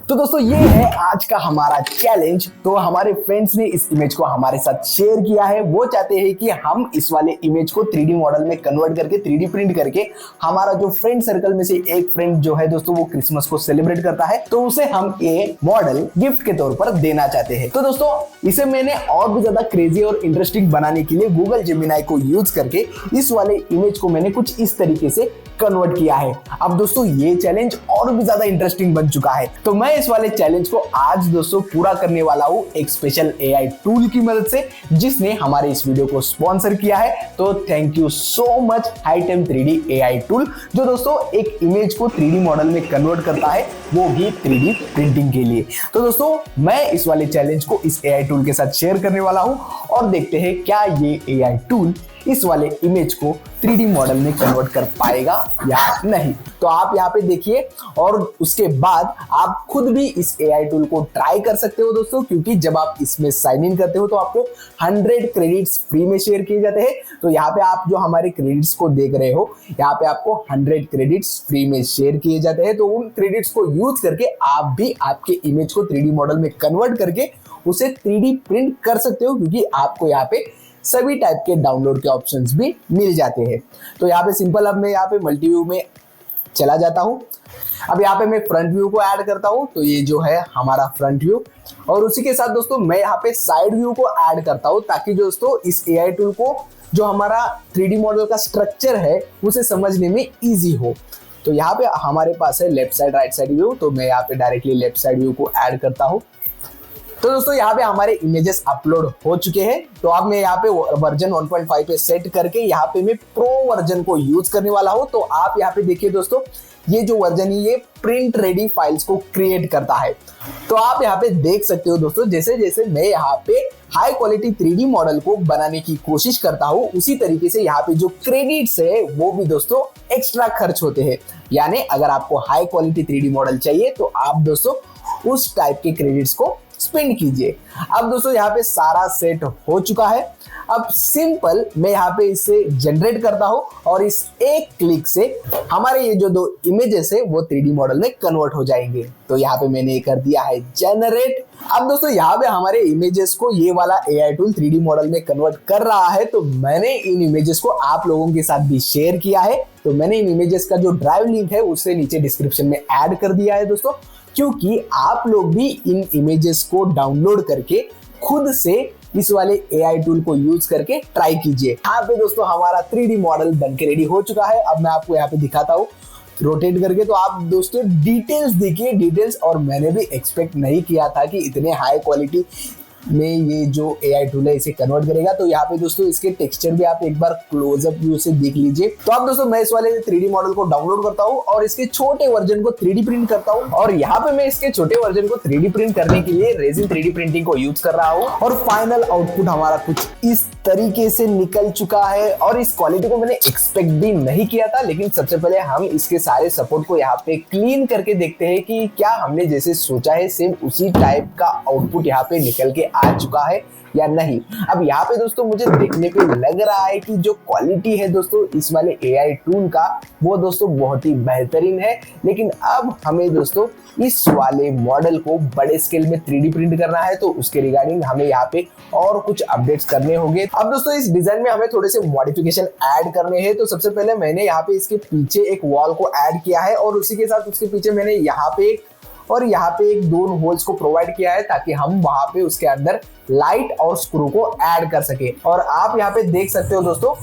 तो दोस्तों ये है आज का हमारा चैलेंज। तो हमारे फ्रेंड्स ने इस इमेज को हमारे साथ शेयर किया है। वो चाहते हैं कि हम इस वाले इमेज को 3D मॉडल में कन्वर्ट करके 3D प्रिंट करके हमारा जो फ्रेंड सर्कल में से एक फ्रेंड जो है दोस्तों वो क्रिसमस को सेलिब्रेट करता है, तो उसे हम ये मॉडल गिफ्ट के तौर पर देना चाहते हैं। तो दोस्तों इसे मैंने और भी ज्यादा क्रेजी और इंटरेस्टिंग बनाने के लिए गूगल जेमिनाई को यूज करके इस वाले इमेज को मैंने कुछ इस तरीके से कन्वर्ट किया है। अब दोस्तों ये चैलेंज और भी ज्यादा इंटरेस्टिंग बन चुका है। तो मैं इस वाले चैलेंज को आज दोस्तों पूरा करने वाला हूँ एक स्पेशल एआई टूल की मदद से, जिसने हमारे इस वीडियो को स्पॉन्सर किया है। तो thank you so much Hitem 3D AI tool, जो दोस्तों एक इमेज को 3D मॉडल में कन्वर्ट करता है, वो भी 3D प्रिंटिंग के लिए। तो दोस्तों मैं इस वाले चैलेंज को इस एआई टूल के साथ शेयर करने वाला हूँ और देखते हैं क्या ये एआई टूल इस वाले इमेज को 3D मॉडल में कन्वर्ट कर पाएगा या नहीं। तो आप यहाँ पे देखिए और उसके बाद आप खुद भी इस AI टूल को ट्राई कर सकते हो दोस्तों, क्योंकि जब आप इसमें साइन इन करते हो तो आपको 100 क्रेडिट्स फ्री में शेयर किए जाते हैं। तो यहाँ पे आप जो हमारे क्रेडिट्स को देख रहे हो, यहाँ पे आपको 100 क्रेडिट्स फ्री में शेयर किए जाते हैं। तो उन क्रेडिट्स को यूज करके आप भी आपके इमेज को 3D मॉडल में कन्वर्ट करके उसे 3D प्रिंट कर सकते हो, क्योंकि आपको यहाँ पे सभी टाइप के डाउनलोड के ऑप्शंस भी मिल जाते हैं। तो यहाँ पे सिंपल, अब मैं यहाँ पे मल्टी व्यू में चला जाता हूँ। अब यहाँ पे मैं फ्रंट व्यू को ऐड करता हूँ, तो ये जो है हमारा फ्रंट व्यू, और उसी के साथ दोस्तों मैं यहाँ पे साइड व्यू को ऐड करता हूँ, ताकि दोस्तों इस एआई टूल को जो हमारा 3D मॉडल का स्ट्रक्चर है उसे समझने में ईजी हो। तो यहाँ पे हमारे पास है left side right side view, तो मैं यहाँ पे डायरेक्टली लेफ्ट साइड व्यू को ऐड करता हूँ। तो दोस्तों यहाँ पे हमारे इमेजेस अपलोड हो चुके हैं। तो अब मैं यहाँ पे वर्जन 1.5 पे सेट करके यहाँ पे मैं प्रो वर्जन को यूज करने वाला हूँ। तो आप यहाँ पे देखिए दोस्तों, ये जो वर्जन है ये प्रिंट रेडी फाइल्स को क्रिएट करता है। तो आप यहाँ पे देख सकते हो दोस्तों, जैसे जैसे मैं यहाँ पे हाई क्वालिटी 3D मॉडल को बनाने की कोशिश करता हूँ, उसी तरीके से यहाँ पे जो क्रेडिट्स है वो भी दोस्तों एक्स्ट्रा खर्च होते हैं। यानी अगर आपको हाई क्वालिटी 3D मॉडल चाहिए तो आप दोस्तों उस टाइप के क्रेडिट्स को स्पेंड कीजिए। अब दोस्तों यहाँ पे सारा सेट हो चुका है। अब सिंपल मैं यहाँ पे इसे जनरेट करता हूँ और इस एक क्लिक से हमारे ये जो दो इमेजेस है वो 3D मॉडल में कन्वर्ट हो जाएंगे। तो यहाँ पे मैंने कर दिया है जनरेट। अब दोस्तों यहाँ पे हमारे इमेजेस को ये वाला एआई टूल 3D मॉडल में कन्वर्ट कर रहा है। तो मैंने इन इमेजेस को आप लोगों के साथ भी शेयर किया है। तो मैंने इन इमेजेस का जो ड्राइव लिंक है उससे नीचे डिस्क्रिप्शन में ऐड कर दिया है दोस्तों, क्योंकि आप लोग भी इन इमेजेस को डाउनलोड करके खुद से इस वाले एआई टूल को यूज करके ट्राई कीजिए। यहाँ पे दोस्तों हमारा 3D मॉडल बनके रेडी हो चुका है। अब मैं आपको यहाँ पे दिखाता हूँ रोटेट करके। तो आप दोस्तों डिटेल्स देखिए, डिटेल्स, और मैंने भी एक्सपेक्ट नहीं किया था कि इतने हाई क्वालिटी में ये जो एआई टूल है इसे कन्वर्ट करेगा। तो यहाँ पे दोस्तों इसके टेक्सचर भी आप एक बार क्लोजअप व्यू से देख लीजिए। तो अब दोस्तों मैं इस वाले 3D मॉडल को डाउनलोड करता हूँ और इसके छोटे वर्जन को 3D प्रिंट करता हूँ। और यहाँ पे मैं इसके छोटे वर्जन को 3D प्रिंट करने के लिए रेजिन 3D प्रिंटिंग को यूज कर रहा हूँ। और फाइनल आउटपुट हमारा कुछ इस तरीके से निकल चुका है। और इस क्वालिटी को मैंने एक्सपेक्ट भी नहीं किया था, लेकिन सबसे पहले हम इसके सारे सपोर्ट को यहाँ पे क्लीन करके देखते हैं कि क्या हमने जैसे सोचा है सेम उसी टाइप का आउटपुट यहाँ पे निकल के आ चुका है या नहीं। अब यहाँ पे दोस्तों मुझे देखने पे लग रहा है कि जो क्वालिटी है दोस्तों इस वाले एआई टूल का वो दोस्तों बहुत ही बेहतरीन है। लेकिन अब हमें दोस्तों इस वाले मॉडल को बड़े स्केल में 3D प्रिंट करना है, तो उसके रिगार्डिंग हमें यहाँ पे और कुछ अपडेट्स करने होंगे। अब दोस्तों इस डिजाइन में हमें थोड़े से मॉडिफिकेशन ऐड करने हैं। तो सबसे पहले मैंने यहाँ पे इसके पीछे एक वॉल को ऐड किया है और उसी के साथ उसके पीछे मैंने यहाँ पे एक दोनों होल्स को प्रोवाइड किया है, ताकि हम वहां पे उसके अंदर लाइट और स्क्रू को ऐड कर सके। और आप यहाँ पे देख सकते हो दोस्तों,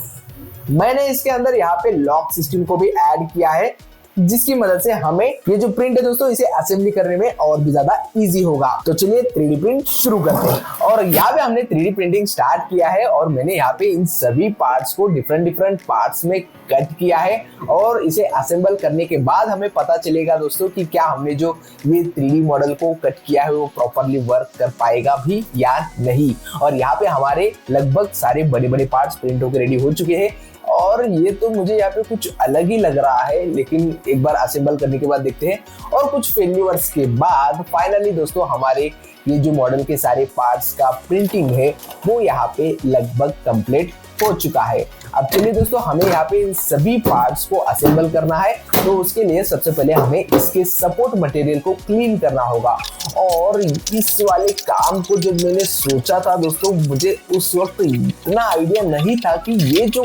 मैंने इसके अंदर यहाँ पे लॉक सिस्टम को भी ऐड किया है, जिसकी मदद से हमें ये जो प्रिंट है दोस्तों इसे असेंबली करने में और भी ज्यादा इजी होगा। तो चलिए 3D प्रिंट शुरू करते हैं। और यहाँ पे हमने 3D प्रिंटिंग स्टार्ट किया है और मैंने यहाँ पे इन सभी पार्ट्स को डिफरेंट पार्ट्स में कट किया है। और इसे असेंबल करने के बाद हमें पता चलेगा दोस्तों कि क्या हमने जो ये 3D मॉडल को कट किया है वो प्रॉपरली वर्क कर पाएगा भी या नहीं। और यहाँ पे हमारे लगभग सारे बड़े बड़े पार्ट्स प्रिंट होकर रेडी हो चुके हैं। और ये तो मुझे यहाँ पे कुछ अलग ही लग रहा है, लेकिन एक बार असेंबल करने के बाद देखते हैं। और कुछ फेल्यूअर्स के बाद फाइनली दोस्तों हमारे ये जो मॉडल के सारे पार्ट्स का प्रिंटिंग है वो यहाँ पे लगभग कंप्लीट हो चुका है। अब चलिए दोस्तों, हमें यहाँ पे इन सभी पार्ट्स को असेंबल करना है। तो उसके लिए सबसे पहले हमें इसके सपोर्ट मटेरियल को क्लीन करना होगा। और इस वाले काम को जब मैंने सोचा था दोस्तों, मुझे उस वक्त इतना आइडिया नहीं था कि ये जो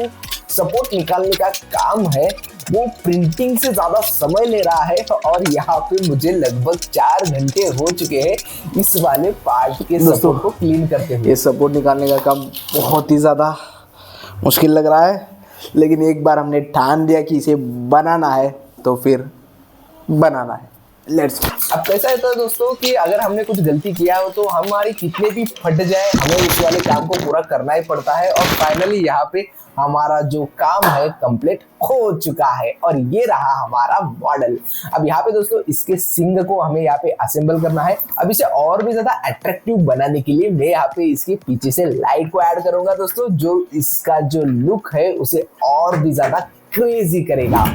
सपोर्ट निकालने का काम है वो प्रिंटिंग से ज्यादा समय ले रहा है। और यहाँ पे मुझे लगभग 4 घंटे हो चुके हैं इस वाले पार्ट के सपोर्ट को क्लीन करते हुए। ये सपोर्ट निकालने का काम बहुत ही ज़्यादा मुश्किल लग रहा है, लेकिन एक बार हमने ठान दिया कि इसे बनाना है तो फिर बनाना है। लेट्स। अब कैसा है तो दोस्तों कि अगर हमने कुछ गलती किया हो तो हमारी कितने भी फट जाए, हमें इस वाले काम को पूरा करना ही पड़ता है। और फाइनली यहाँ पे हमारा जो काम है कंप्लीट हो चुका है और ये रहा हमारा मॉडल। अब यहाँ पे दोस्तों इसके सिंग को हमें यहाँ पे असेंबल करना है। अब इसे और भी ज्यादा अट्रैक्टिव बनाने के लिए मैं यहाँ पे इसके पीछे से लाइट को ऐड करूंगा दोस्तों, जो इसका जो लुक है उसे और भी ज्यादा क्रेजी करेगा।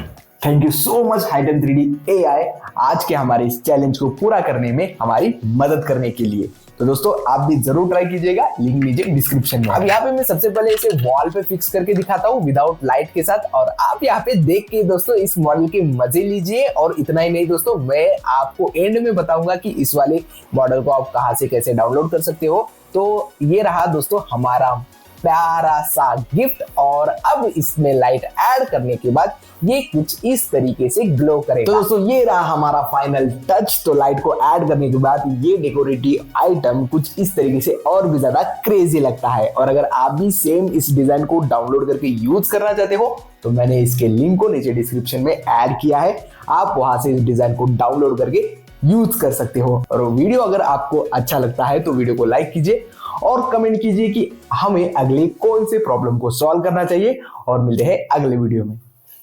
Thank you so much hidden 3D AI आज के हमारे इस चैलेंज को पूरा करने में हमारी मदद करने के लिए। तो दोस्तों आप भी जरूर ट्राई कीजिएगा, लिंक नीचे डिस्क्रिप्शन में। अब यहाँ पे मैं सबसे पहले इसे वॉल पे फिक्स करके दिखाता हूँ विदाउट लाइट के साथ, और आप यहाँ पे देख के दोस्तों इस मॉडल के मजे लीजिए। और इतना ही नहीं दोस्तों, मैं आपको एंड में बताऊंगा कि इस वाले मॉडल को आप कहाँ से कैसे डाउनलोड कर सकते हो। तो ये रहा दोस्तों हमारा प्यारा सा गिफ्ट। और अब इसमें लाइट ऐड करने के बाद ये कुछ इस तरीके से ग्लो करेगा। तो दोस्तों ये रहा हमारा फाइनल टच। तो लाइट को ऐड करने के बाद ये डेकोरेटिव आइटम कुछ इस तरीके से और भी ज्यादा क्रेजी लगता है। और अगर आप भी सेम इस डिजाइन को डाउनलोड करके यूज करना चाहते हो तो मैंने इसके लिंक को नीचे डिस्क्रिप्शन में ऐड किया है, आप वहां से इस डिजाइन को डाउनलोड करके यूज कर सकते हो। और वीडियो अगर आपको अच्छा लगता है तो वीडियो को लाइक कीजिए और कमेंट कीजिए कि हमें अगले कौन से प्रॉब्लम को सॉल्व करना चाहिए। और मिलते हैं अगले वीडियो में।